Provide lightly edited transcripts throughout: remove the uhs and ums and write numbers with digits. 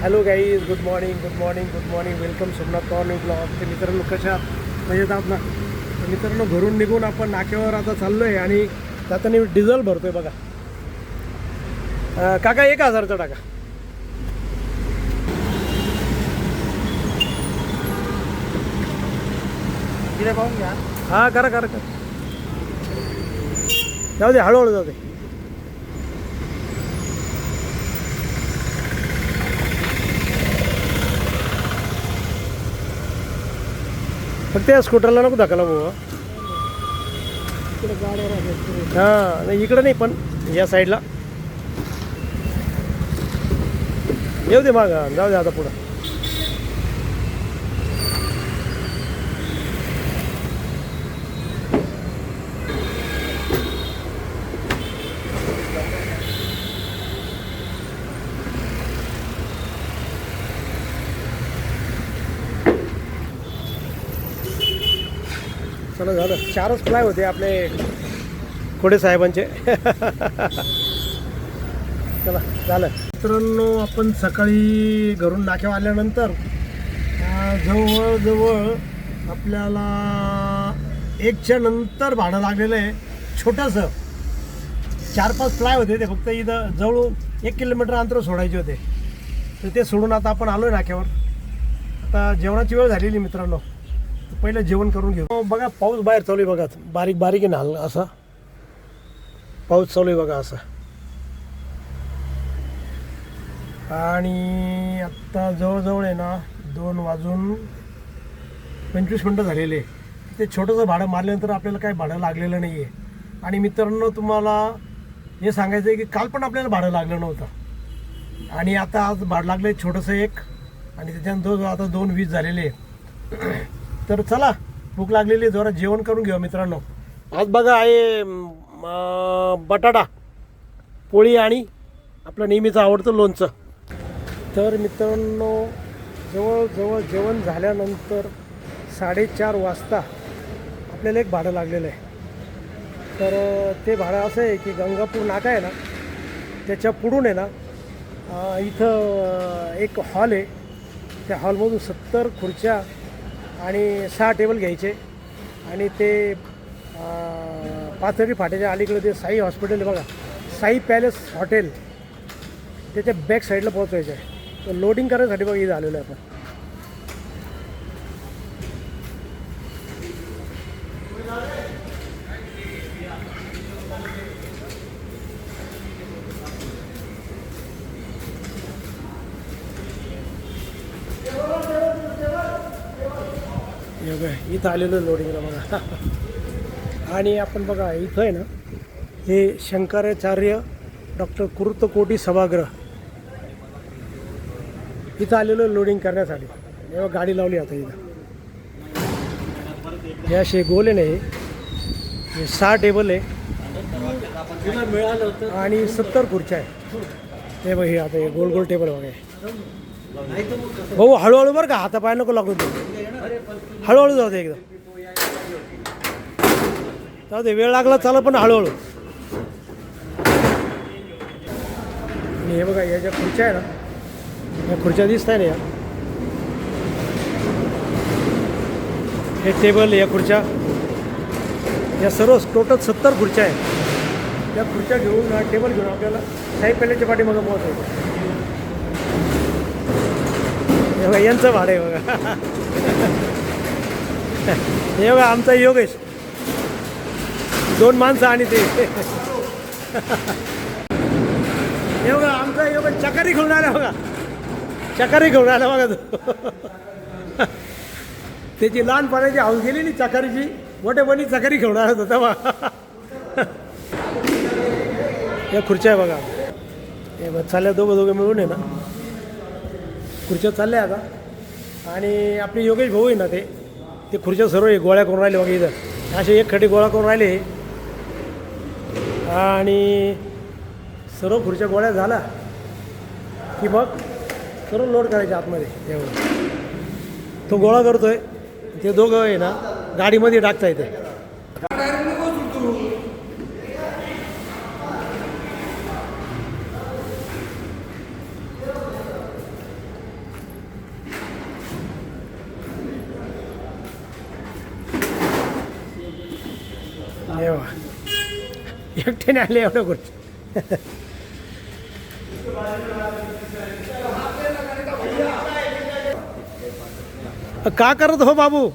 Hello guys, good morning good morning good morning. Welcome Somnath Pawar new blog. ते मित्रांनो कशा मजेत आहात ना? तर मित्रांनो, घरून निघून आपण नाक्यावर आता चाललो आहे आणि त्यातनी डिझेल भरतोय बघा. काका 1,000चा टाका. तिथे पाहून घ्या. हां, करा करा करा. जाऊ दे, हळूहळू जाऊ दे. फक्त या स्कूटरला नको धक्का भाऊ. हां, नाही इकडं नाही, पण या साईडला येऊ दे. माग जाऊ दे आता पुढं. चला, झालं. 4च फ्लाय होते आपले खोडे साहेबांचे. चला, झालं. मित्रांनो, आपण सकाळी घरून नाक्यावर आल्यानंतर जवळजवळ आपल्याला 1च्या नंतर भाडं लागलेलं आहे. छोटंसं 4-5 फ्लाय होते ते, फक्त इथं जवळ 1 किलोमीटर अंतर सोडायचे होते. तर ते सोडून आता आपण आलो आहे नाक्यावर. आता जेवणाची वेळ झालेली मित्रांनो. पहिलं जेवण करून घेऊ. बघा, पाऊस बाहेर चालू आहे बघा. बारीक बारीक आहे ना, असा पाऊस चालू आहे बघा असा. आणि आत्ता जवळजवळ आहे ना 2:25 झालेले. ते छोटंसं भाडं मारल्यानंतर आपल्याला काही भाडं लागलेलं नाही आहे. आणि मित्रांनो, तुम्हाला हे सांगायचं आहे की काल पण आपल्याला भाडं लागलं नव्हतं. आणि आता आज भाडं लागलं आहे छोटंसं एक. आणि त्याच्यानंतर आता 2:20 झालेले. तर चला, भूक लागलेली आहे, जरा जेवण करून घेऊ मित्रांनो. आज बघा आहे बटाटा पोळी आणि आपलं नेहमीचं आवडतं लोणचं. तर मित्रांनो, जवळजवळ जेवण झाल्यानंतर 4:30 वाजता आपल्याला एक भाडं लागलेलं आहे. तर ते भाडं असं आहे की गंगापूर नाका आहे ना, त्याच्या पुढून आहे ना इथं एक हॉल आहे. त्या हॉलमधून 70 खुर्च्या आणि 6 टेबल घ्यायचे. आणि ते पाथर्डी फाट्याच्या अलीकडे ते साई हॉस्पिटल आहे बघा, साई पॅलेस हॉटेल, त्याच्या बॅक साईडला पोहोचायचं आहे. तर लोडिंग करण्यासाठी बघा इथं आलेलो आहे आपण. इथं आलेलं लोडिंगला बघा. आणि आपण बघा इथं आहे ना, हे शंकराचार्य डॉक्टर कुर्तकोटी सभागृह, इथं आलेलं लोडिंग करण्यासाठी. तेव्हा गाडी लावली आता इथं. हे असे गोल आहे नाही, हे 6 टेबल आहे आणि 70 खुर्च्या आहे. हे बघ, हे आता हे गोल गोल टेबल बघा. भाऊ हळूहळू बरं का, हातापाय नको लागू दे, हळूहळू जाऊ दे, एकदम जाऊ दे. वेळ लागला चालू, पण हळूहळू. आणि हे बघा, या ज्या खुर्च्या आहे ना, या खुर्च्या दिसत आहे ना, हे टेबल, या खुर्च्या, या सर्व टोटल 70 खुर्च्या आहेत. या खुर्च्या घेऊन, टेबल घेऊन आपल्याला साई पॅलेसच्या पाठीमागं पोहोचायचं. हे बघा, यांचं भाडं आहे बघा. हे बघा, आमचा योगेश, 2 माणसं आणि ते. हे बघा, आमचा योगेश चकारी घेऊन आला बघा, चकारी घेऊन आला बघा तो. त्याची लहानपणाची हाऊस गेली नाही चकारीची, मोठेपणी चकारी घेऊन आला होता तेव्हा. या खुर्च्या आहे बघा. हे बघ, चालल्या दोघं मिळून आहे ना, खुर्च्या चालल्या आता. आणि आपले योगेश भाऊ आहे ना, ते खुर्च्या सर्व गोळ्या करून राहिले बघा इथं. असे एक खड्डे गोळा करून राहिले. आणि सर्व खुर्च्या गोळ्या झाला की मग सर्व लोड करायचे आतमध्ये. एवढं तो गोळा करतोय, ते दोघं आहे ना गाडीमध्ये टाकता येते. एकट्याने आले एवढ्या गोष्टी. का करत हो बाबू?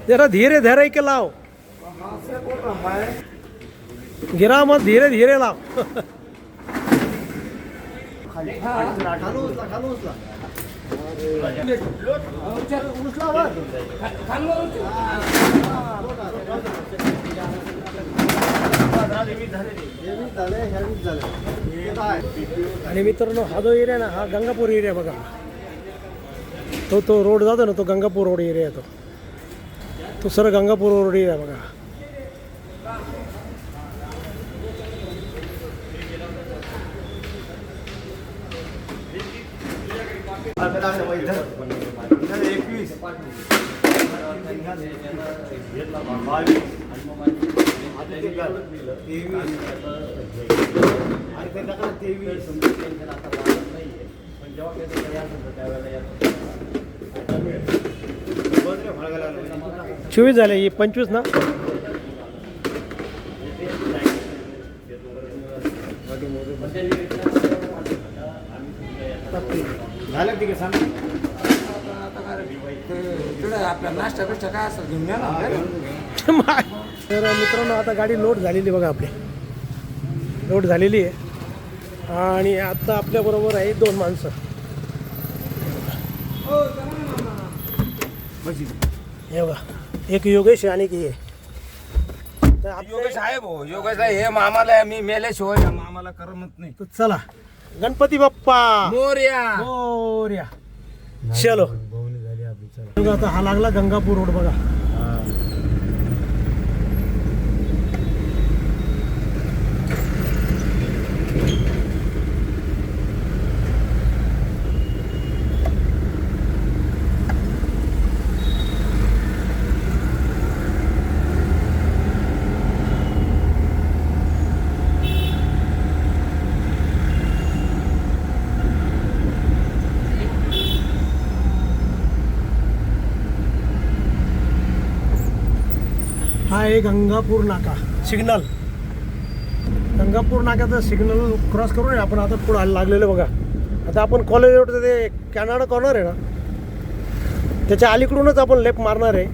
जरा धीरे धीरे के लाओ, गिरा मत, धीरे धीरे लाओ. आणि मित्रांनो हा जो एरिया ना हा गंगापूर एरिया बघा. तो रोड जातो ना तो गंगापूर रोड एरिया तो सर गंगापूर रोड एरिया बघा. चोवीस झाले, ही 25 ना. झालं ठीक आहे सांग. आपला नाश्ता बिष्टा काय असेल घेऊन या. तर मित्रांनो आता गाडी लोड झालेली बघा, आपली लोड झालेली आहे. आणि आता आपल्याबरोबर आहे 2 माणसं. हे बघा, एक योगेश आणि की हे. तर योगेश आहे भाऊ, योगेश आहे. हे मामाला मी मेल्याशिवाय मामाला करमत नाही. तर चला, गणपती बाप्पा मोरया. मोरया. चलो बघा, आता हा लागला गंगापूर रोड बघा. हा आहे गंगापूर नाका सिग्नल. गंगापूर नाक्याचं सिग्नल क्रॉस करून आहे आपण आता पुढे लागलेलं बघा. आता आपण कॉलेज रोड ते कॅनडा कॉर्नर आहे ना, त्याच्या अलीकडूनच आपण लेफ्ट मारणार आहे.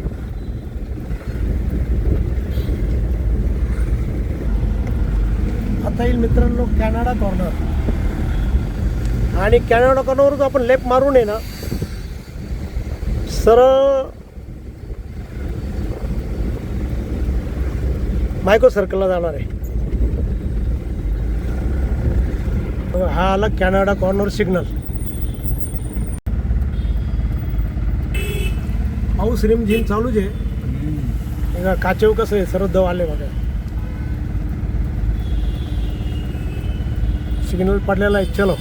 आता येईल मित्रांनो कॅनडा कॉर्नर. आणि कॅनडा कॉर्नरवरच आपण लेफ्ट मारून आहे ना सरळ मायक्रो सर्कलला जाणार आहे. हा आला कॅनडा कॉर्नर सिग्नल. पाऊस रिमझिम चालूच आहे. काचेव कसं आहे सरळ दव आले बघा. सिग्नल पडलेला आहे. चलो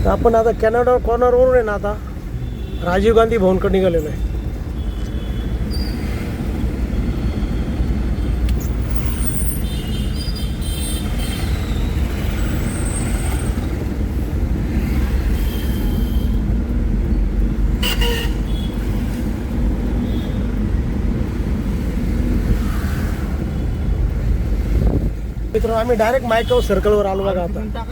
आपण आता कॅनडा कॉर्नरवरून आहे ना आता राजीव गांधी भवनकडे निघालेलो आहे. मित्र आम्ही डायरेक्ट मायक्रो सर्कलवर आलो बघा. आता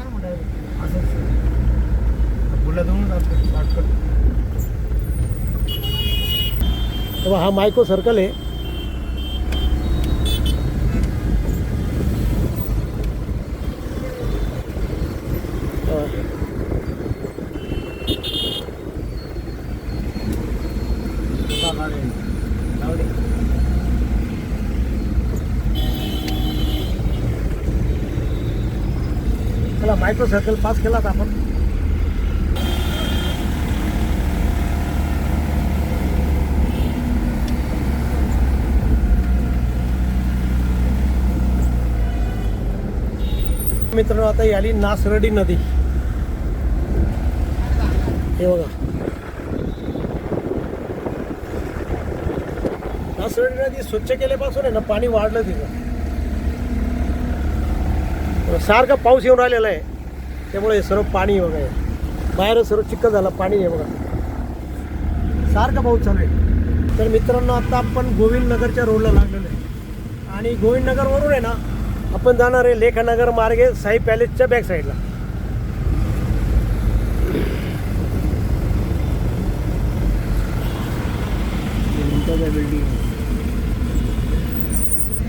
हा मायक्रो सर्कल आहे. चला मायक्रो सर्कल पास केला तर आपण. मित्रांनो आता ही आली नासर्डी नदी. हे बघा आसरडी नदी स्वच्छ केल्यापासून आहे ना पाणी वाढलं तिथं. सारखा पाऊस येऊन राहिलेला आहे, त्यामुळे हे सर्व पाणी बघा आहे. बाहेर सर्व चिखल झाला, पाणी आहे बघा, सारखा पाऊस चालू आहे. तर मित्रांनो आता आपण गोविंदनगरच्या रोडला लागलेलो आहे आणि गोविंदनगरवरून आहे ना आपण जाणार आहे लेखानगर मार्गे साई पॅलेसच्या बॅक साईडला.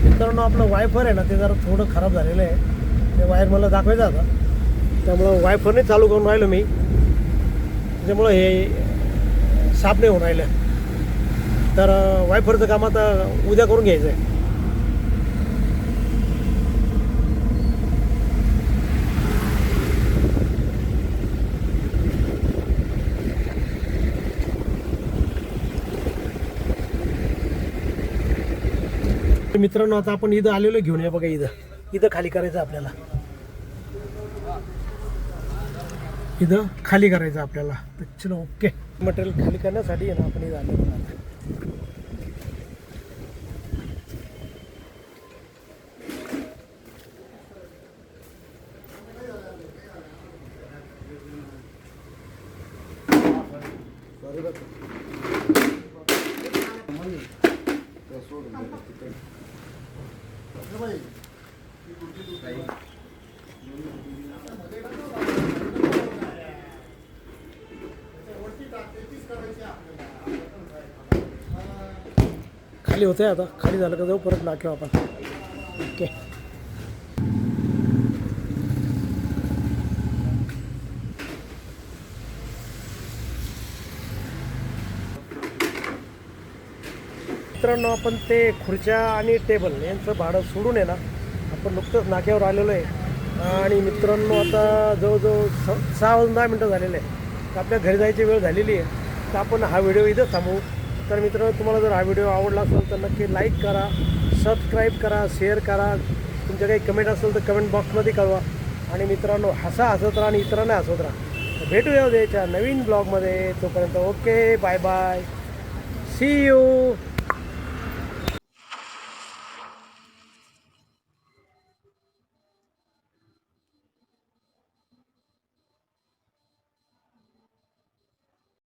मित्रांनो आपलं वायफर आहे ना ते जरा थोडं खराब झालेलं आहे, ते वायर मला दाखवायचं आता, त्यामुळं वायफरने चालू करून राहिलो मी, त्याच्यामुळं हे साफ नाही होऊन राहिलं. तर वायफरचं काम आता उद्या करून घ्यायचं आहे. मित्रांनो आता आपण इथं आलेलो घेऊन या बघा, इथं खाली करायचं आपल्याला, इथं खाली करायचं आपल्याला. तर चलो ओके, मटेरियल खाली करण्यासाठी आहे ना आपण इथं आलेलो आता. खाली होते आता, खाली झालं का जाऊ परत नाक्यावर आपण. ओके मित्रांनो आपण ते खुर्च्या आणि टेबल यांचं भाडं सोडून आहे ना आपण नुकतंच नाक्यावर आलेलो आहे. आणि मित्रांनो आता जवळजवळ 6 वाजून 10 मिनटं झालेले आहे, तर आपल्या घरी जायची वेळ झालेली आहे. तर आपण हा व्हिडिओ इथं थांबवू. तर मित्रांनो तुम्हाला जर हा व्हिडिओ आवडला असेल तर नक्की लाईक करा, सबस्क्राईब करा, शेअर करा. तुमच्या काही कमेंट असेल तर कमेंट बॉक्समध्ये कळवा. आणि मित्रांनो हसत राहा आणि इतरांना हसवत राहा. भेटूया उद्याच्या नवीन ब्लॉगमध्ये. तोपर्यंत okay, bye bye, see you.